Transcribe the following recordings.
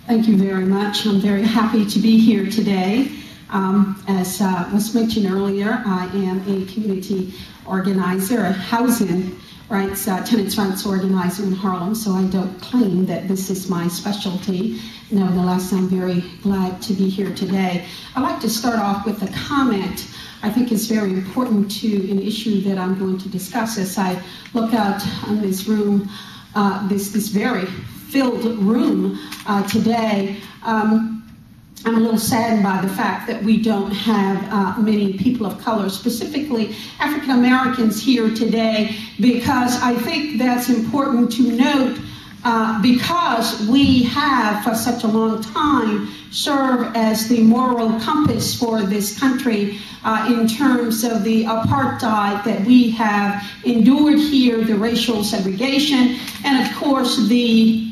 Thank you very much. I'm very happy to be here today. As was mentioned earlier, I am a community organizer, a housing rights, tenants' rights organizer in Harlem, so I don't claim that this is my specialty. Nevertheless, I'm very glad to be here today. I'd like to start off with a comment I think is very important to an issue that I'm going to discuss as I look out on this room, this very filled room today. I'm a little saddened by the fact that we don't have many people of color, specifically African Americans, here today, because I think that's important to note because we have for such a long time served as the moral compass for this country in terms of the apartheid that we have endured here, the racial segregation, and of course the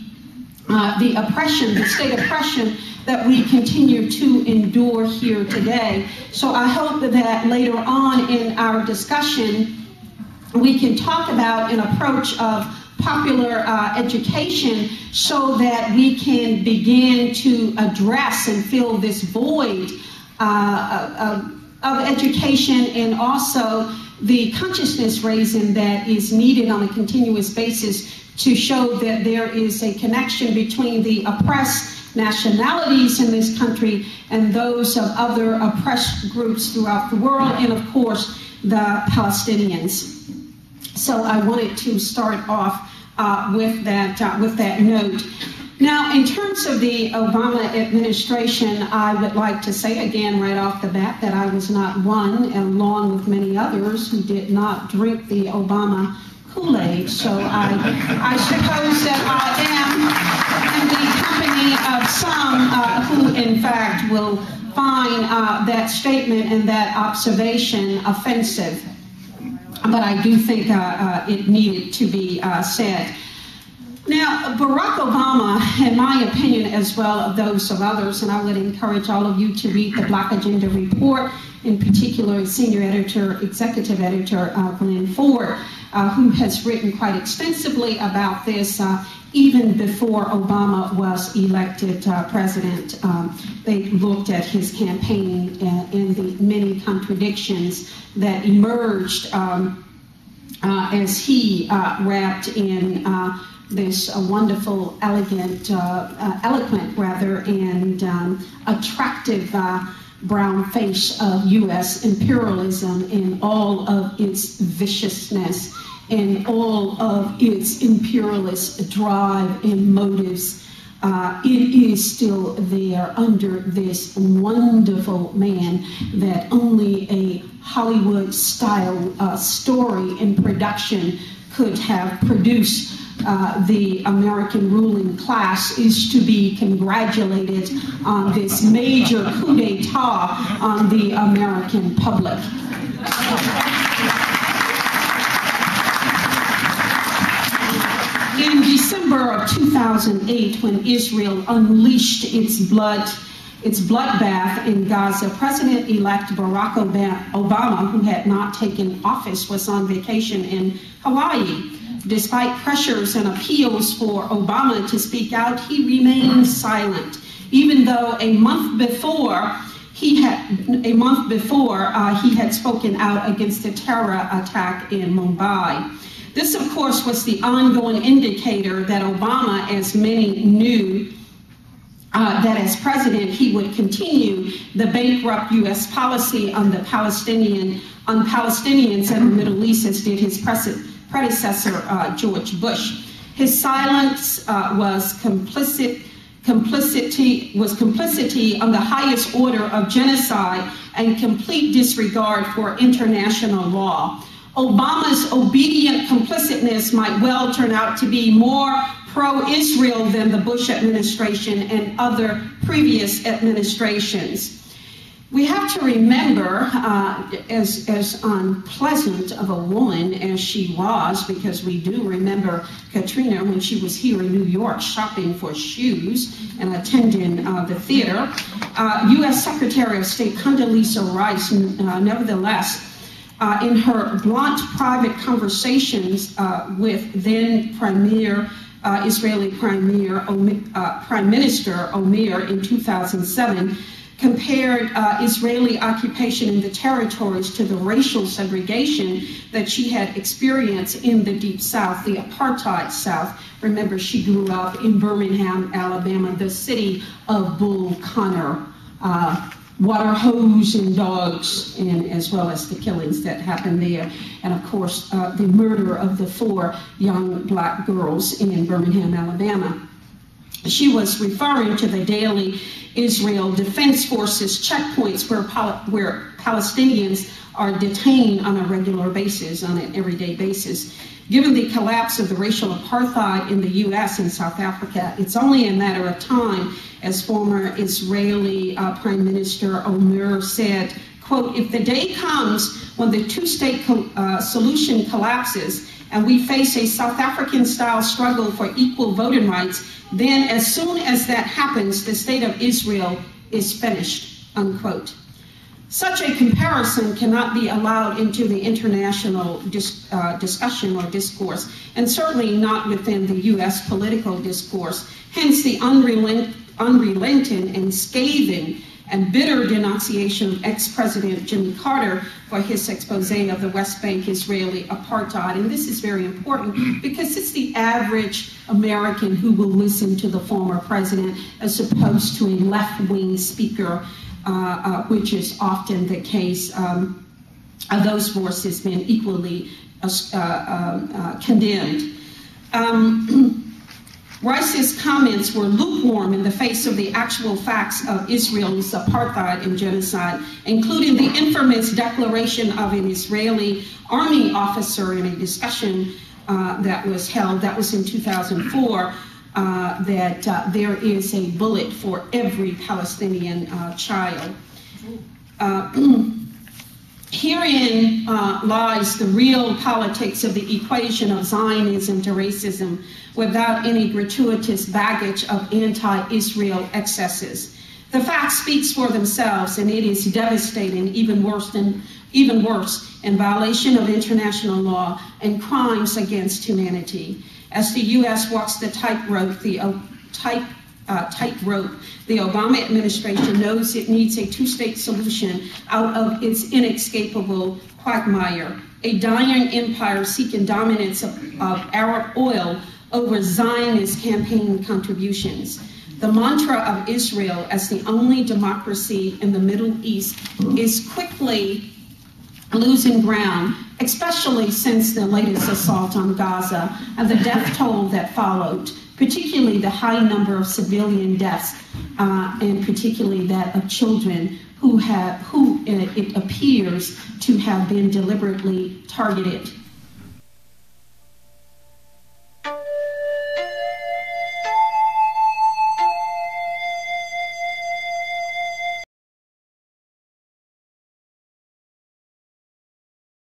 oppression, the state oppression that we continue to endure here today. So I hope that later on in our discussion, we can talk about an approach of popular education so that we can begin to address and fill this void of education, and also the consciousness raising that is needed on a continuous basis to show that there is a connection between the oppressed nationalities in this country and those of other oppressed groups throughout the world, and of course the Palestinians. So I wanted to start off with that note. Now, in terms of the Obama administration, I would like to say again right off the bat that I was not one, along with many others, who did not drink the Obama Kool-Aid. So I suppose that I am in the company of some who, in fact, will find that statement and that observation offensive. But I do think it needed to be said. Now, Barack Obama, in my opinion, as well as those of others, and I would encourage all of you to read the Black Agenda Report, in particular, senior editor, executive editor, Glenn Ford, who has written quite extensively about this even before Obama was elected president. They looked at his campaign and the many contradictions that emerged as he wrapped in this wonderful, elegant, eloquent rather, and attractive brown face of U.S. imperialism in all of its viciousness and all of its imperialist drive and motives. It is still there under this wonderful man that only a Hollywood-style story and production could have produced. The American ruling class is to be congratulated on this major coup d'etat on the American public. In December of 2008, when Israel unleashed its bloodbath in Gaza, President-elect Barack Obama, who had not taken office, was on vacation in Hawaii. Despite pressures and appeals for Obama to speak out, he remained silent, even though a month before he had spoken out against a terror attack in Mumbai. This, of course, was the ongoing indicator that Obama, as many knew, that as president, he would continue the bankrupt U.S. policy on the Palestinians and the Middle East, as did his predecessor, George Bush. His silence was complicity on the highest order of genocide and complete disregard for international law. Obama's obedient complicitness might well turn out to be more pro-Israel than the Bush administration and other previous administrations. We have to remember, as unpleasant of a woman as she was, because we do remember Katrina when she was here in New York shopping for shoes and attending the theater, U.S. Secretary of State Condoleezza Rice, nevertheless, In her blunt private conversations with then Israeli Prime Minister Omer in 2007, compared Israeli occupation in the territories to the racial segregation that she had experienced in the Deep South, the apartheid South. Remember, she grew up in Birmingham, Alabama, the city of Bull Connor, water hose and dogs, and as well as the killings that happened there. And of course, the murder of the 4 young black girls in Birmingham, Alabama. She was referring to the daily Israel Defense Forces checkpoints where Palestinians are detained on a regular basis, on an everyday basis. Given the collapse of the racial apartheid in the U.S. and South Africa, it's only a matter of time, as former Israeli Prime Minister Omer said, quote, "If the day comes when the two-state solution collapses and we face a South African-style struggle for equal voting rights, then as soon as that happens, the state of Israel is finished," unquote. Such a comparison cannot be allowed into the international discussion or discourse, and certainly not within the U.S. political discourse. Hence the unrelenting and scathing and bitter denunciation of ex-President Jimmy Carter for his expose of the West Bank Israeli apartheid. And this is very important because it's the average American who will listen to the former president as opposed to a left-wing speaker, which is often the case. Those forces being equally condemned. Rice's comments were lukewarm in the face of the actual facts of Israel's apartheid and genocide, including the infamous declaration of an Israeli army officer in a discussion that was held, that was in 2004, that there is a bullet for every Palestinian child. Herein lies the real politics of the equation of Zionism to racism without any gratuitous baggage of anti-Israel excesses. The fact speaks for themselves, and it is devastating, even worse, in violation of international law and crimes against humanity. As the U.S. walks the tightrope, the Obama administration knows it needs a two-state solution out of its inescapable quagmire, a dying empire seeking dominance of Arab oil over Zionist campaign contributions. The mantra of Israel as the only democracy in the Middle East is quickly losing ground, especially since the latest assault on Gaza and the death toll that followed, particularly the high number of civilian deaths, and particularly that of children who it appears to have been deliberately targeted.